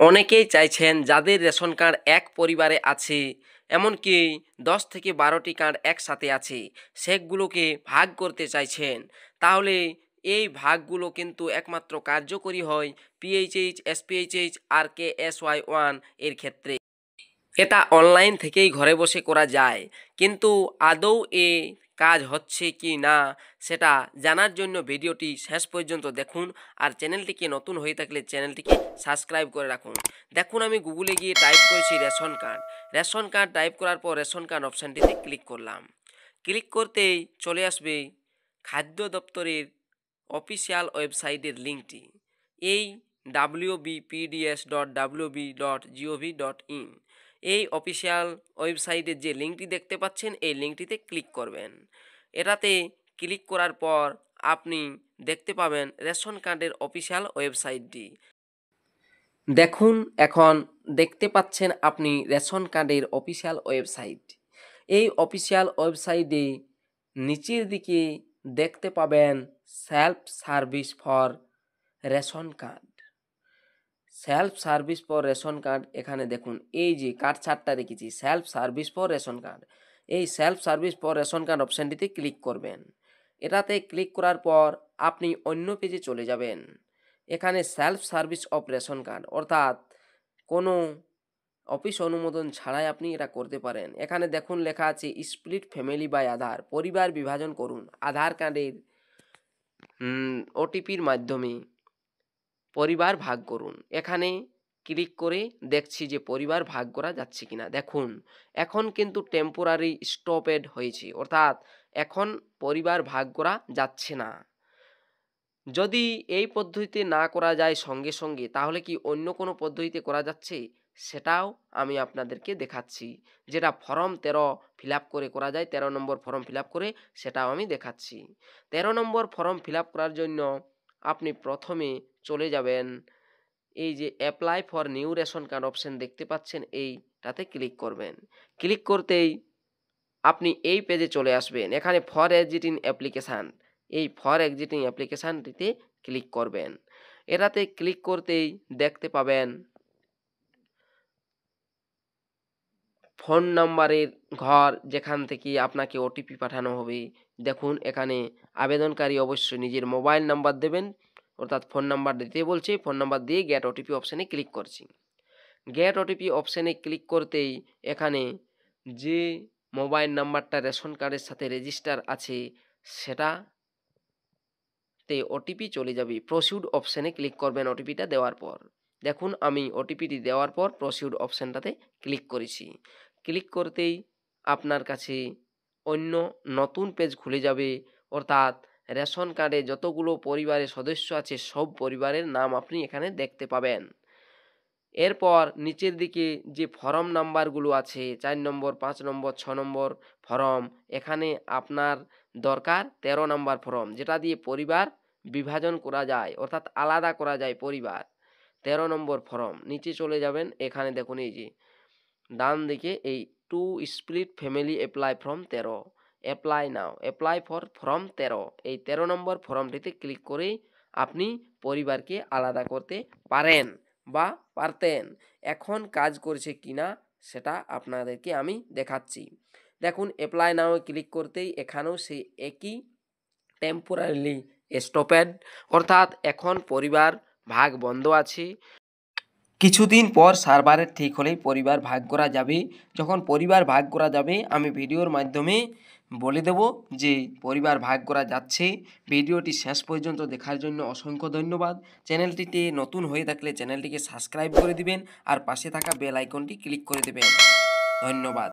অনেকেই চাইছেন যাদের রেশন কার্ড এক পরিবারে আছে, এমনকি 10 থেকে 12টি কার্ড একসাথে আছে, সেগুলোকে ভাগ করতে চাইছেন। তাহলে এই ভাগগুলো কিন্তু একমাত্র কার্যকরী হয় পিএইচএইচ, এসপিএইচএইচ আর KSY1 এর ক্ষেত্রে। এটা অনলাইন থেকেই ঘরে বসে করা যায়, কিন্তু আদৌ এ কাজ হচ্ছে কি না সেটা জানার জন্য ভিডিওটি শেষ পর্যন্ত দেখুন। আর চ্যানেলটিকে নতুন হয়ে থাকলে চ্যানেলটিকে সাবস্ক্রাইব করে রাখুন। দেখুন, আমি গুগলে গিয়ে টাইপ করেছি ration card. Ration card type করার পর রেশন কার্ড অপশানটিতে ক্লিক করলাম। ক্লিক করতেই চলে আসবে খাদ্য দপ্তরের অফিসিয়াল ওয়েবসাইটের লিঙ্কটি, এই wbpds.wb.gov.in। এই অফিসিয়াল ওয়েবসাইটের যে লিঙ্কটি দেখতে পাচ্ছেন, এই লিঙ্কটিতে ক্লিক করবেন। এটাতে ক্লিক করার পর আপনি দেখতে পাবেন রেশন কার্ডের অফিসিয়াল ওয়েবসাইটটি। দেখুন, এখন দেখতে পাচ্ছেন আপনি রেশন কার্ডের অফিসিয়াল ওয়েবসাইট। এই অফিসিয়াল ওয়েবসাইটে নিচের দিকে দেখতে পাবেন self service for ration card. Self service for ration card, এখানে দেখুন এই যে কার্ড চারটা রেখেছি, self service for ration card. এই self service for ration card অপশানটিতে ক্লিক করবেন। এটাতে ক্লিক করার পর আপনি অন্য পেজে চলে যাবেন। এখানে self service of ration card, অর্থাৎ কোনো অফিস অনুমোদন ছাড়াই আপনি এটা করতে পারেন। এখানে দেখুন লেখা আছে স্প্লিট ফ্যামিলি বাই আধার, পরিবার বিভাজন করুন আধার কার্ডের ওটিপির মাধ্যমে পরিবার ভাগ করুন। এখানে ক্লিক করে দেখছি যে পরিবার ভাগ করা যাচ্ছে কিনা। দেখুন, এখন কিন্তু টেম্পোরারি স্টপেড হয়েছে, অর্থাৎ এখন পরিবার ভাগ করা যাচ্ছে না। যদি এই পদ্ধতিতে না করা যায় সঙ্গে সঙ্গে, তাহলে কি অন্য কোনো পদ্ধতিতে করা যাচ্ছে সেটাও আমি আপনাদেরকে দেখাচ্ছি। যেটা ফর্ম 13 ফিল আপ করে করা যায়, 13 নম্বর ফর্ম ফিল আপ করে, সেটাও আমি দেখাচ্ছি। 13 নম্বর ফর্ম ফিল আপ করার জন্য আপনি প্রথমে চলে যাবেন এই যে apply for new ration card option দেখতে পাচ্ছেন, এইটাতে ক্লিক করবেন। ক্লিক করতেই আপনি এই পেজে চলে আসবেন। এখানে ফর এক্সিটিং অ্যাপ্লিকেশান, এই ফর এক্সিটিং অ্যাপ্লিকেশানটিতে ক্লিক করবেন। এটাতে ক্লিক করতেই দেখতে পাবেন ফোন নাম্বারের ঘর, যেখান থেকে আপনাকে ওটিপি পাঠানো হবে। দেখুন, এখানে আবেদনকারী অবশ্যই নিজের মোবাইল নাম্বার দেবেন, অর্থাৎ ফোন নাম্বার দিতে বলছে। ফোন নাম্বার দিয়ে গেট ওটিপি অপশানে ক্লিক করছি। গেট ওটিপি অপশানে ক্লিক করতেই এখানে যে মোবাইল নাম্বারটা রেশন কার্ডের সাথে রেজিস্টার আছে সেটাতে ওটিপি চলে যাবে। প্রসিউড অপশানে ক্লিক করবেন ওটিপিটা দেওয়ার পর। দেখুন, আমি ওটিপিটি দেওয়ার পর প্রসিউড অপশানটাতে ক্লিক করেছি। ক্লিক করতেই আপনার কাছে অন্য নতুন পেজ খুলে যাবে, অর্থাৎ রেশন কার্ডে যতগুলো পরিবারের সদস্য আছে সব পরিবারের নাম আপনি এখানে দেখতে পাবেন। এরপর নিচের দিকে যে ফর্ম নাম্বারগুলো আছে, 4 নম্বর, 5 নম্বর, 6 নম্বর ফর্ম, এখানে আপনার দরকার 13 নম্বর ফর্ম, যেটা দিয়ে পরিবার বিভাজন করা যায়, অর্থাৎ আলাদা করা যায় পরিবার। 13 নম্বর ফর্ম নিচে চলে যাবেন। এখানে দেখুন এই যে ডান দিকে এই to split family apply form 13, apply now, apply for form 13, এই 13 নম্বর ফর্মটিতে ক্লিক করেই আপনি পরিবারকে আলাদা করতে পারেন বা পারতেন। এখন কাজ করছে কিনা সেটা আপনাদেরকে আমি দেখাচ্ছি। দেখুন, অ্যাপ্লাই নাও ক্লিক করতেই এখানেও সেই একই টেম্পোরারিলি স্টপেড, অর্থাৎ এখন পরিবার ভাগ বন্ধ আছে। কিছুদিন পর সার্ভারের ঠিক হলেই পরিবার ভাগ করা যাবে। যখন পরিবার ভাগ করা যাবে আমি ভিডিওর মাধ্যমে বলে দেব যে পরিবার ভাগ করা যাচ্ছে। ভিডিওটি শেষ পর্যন্ত দেখার জন্য অসংখ্য ধন্যবাদ। চ্যানেলটিতে নতুন হয়ে থাকলে চ্যানেলটিকে সাবস্ক্রাইব করে দিবেন আর পাশে থাকা বেল আইকনটি ক্লিক করে দেবেন। ধন্যবাদ।